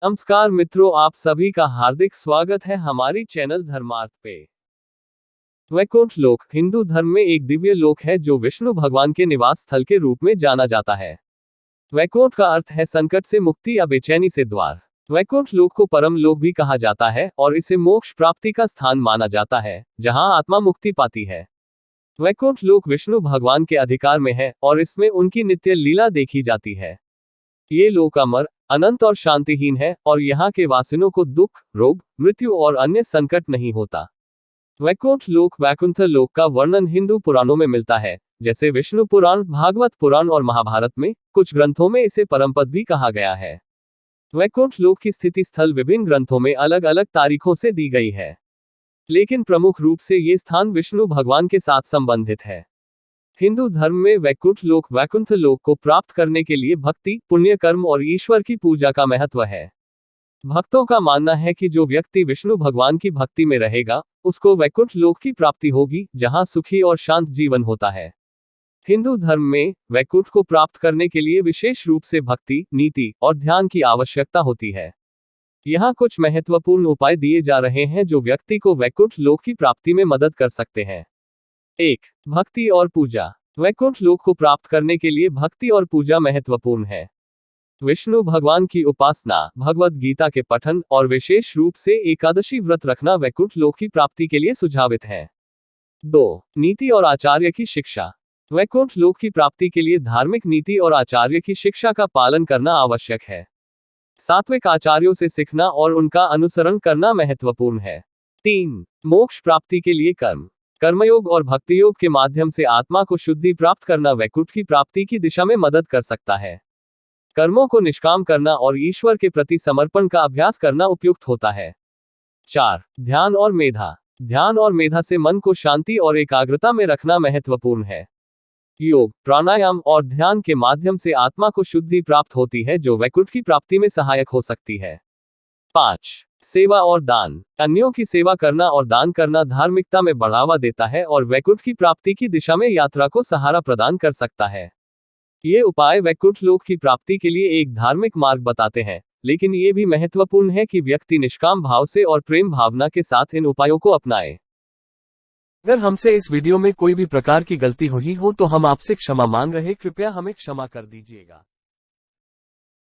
नमस्कार मित्रों, आप सभी का हार्दिक स्वागत है हमारी चैनल धर्मार्थ पे। वैकुंठ लोक हिंदू धर्म में एक दिव्य लोक है जो विष्णु भगवान के निवास स्थल के रूप में जाना जाता है। वैकुंठ का अर्थ है संकट से मुक्ति या बेचैनी से द्वार। वैकुंठ लोक को परम लोक भी कहा जाता है और इसे मोक्ष प्राप्ति का स्थान माना जाता है, जहां आत्मा मुक्ति पाती है। वैकुंठ लोक विष्णु भगवान के अधिकार में है और इसमें उनकी नित्य लीला देखी जाती है। ये लोक अमर, अनंत और शांतिहीन है और यहाँ के वासियों को दुख, रोग, मृत्यु और अन्य संकट नहीं होता। वैकुंठ लोक वैकुंठ लोक का वर्णन हिंदू पुराणों में मिलता है, जैसे विष्णु पुराण, भागवत पुराण और महाभारत में। कुछ ग्रंथों में इसे परमपद भी कहा गया है। वैकुंठ लोक की स्थिति स्थल विभिन्न ग्रंथों में अलग अलग तारीखों से दी गई है, लेकिन प्रमुख रूप से ये स्थान विष्णु भगवान के साथ संबंधित है। हिंदू धर्म में वैकुंठ लोक को प्राप्त करने के लिए भक्ति, पुण्य कर्म और ईश्वर की पूजा का महत्व है। भक्तों का मानना है कि जो व्यक्ति विष्णु भगवान की भक्ति में रहेगा, उसको वैकुंठ लोक की प्राप्ति होगी, जहां सुखी और शांत जीवन होता है। हिंदू धर्म में वैकुंठ को प्राप्त करने के लिए विशेष रूप से भक्ति, नीति और ध्यान की आवश्यकता होती है। यहाँ कुछ महत्वपूर्ण उपाय दिए जा रहे हैं जो व्यक्ति को वैकुंठ लोक की प्राप्ति में मदद कर सकते हैं। 1. भक्ति और पूजा। वैकुंठ लोक को प्राप्त करने के लिए भक्ति और पूजा महत्वपूर्ण है। विष्णु भगवान की उपासना, भगवत गीता के पठन और विशेष रूप से एकादशी व्रत रखना वैकुंठ लोक की प्राप्ति के लिए सुझावित है। 2. नीति और आचार्य की शिक्षा। वैकुंठ लोक की प्राप्ति के लिए धार्मिक नीति और आचार्य की शिक्षा का पालन करना आवश्यक है। सात्विक आचार्यों से सीखना और उनका अनुसरण करना महत्वपूर्ण है। 3. मोक्ष प्राप्ति के लिए कर्म। कर्मयोग और भक्ति योग के माध्यम से आत्मा को शुद्धि प्राप्त करना वैकुंठ की प्राप्ति की दिशा में मदद कर सकता है। कर्मों को निष्काम करना और ईश्वर के प्रति समर्पण का अभ्यास करना उपयुक्त होता है। 4. ध्यान और मेधा। ध्यान और मेधा से मन को शांति और एकाग्रता में रखना महत्वपूर्ण है। योग, प्राणायाम और ध्यान के माध्यम से आत्मा को शुद्धि प्राप्त होती है, जो वैकुंठ की प्राप्ति में सहायक हो सकती है। 5. सेवा और दान। अन्यों की सेवा करना और दान करना धार्मिकता में बढ़ावा देता है और वैकुंठ की प्राप्ति की दिशा में यात्रा को सहारा प्रदान कर सकता है। ये उपाय वैकुंठ लोक की प्राप्ति के लिए एक धार्मिक मार्ग बताते हैं, लेकिन ये भी महत्वपूर्ण है कि व्यक्ति निष्काम भाव से और प्रेम भावना के साथ इन उपायों को अपनाए। अगर हमसे इस वीडियो में कोई भी प्रकार की गलती हुई हो तो हम आपसे क्षमा मांग रहे, कृपया हमें क्षमा कर दीजिएगा।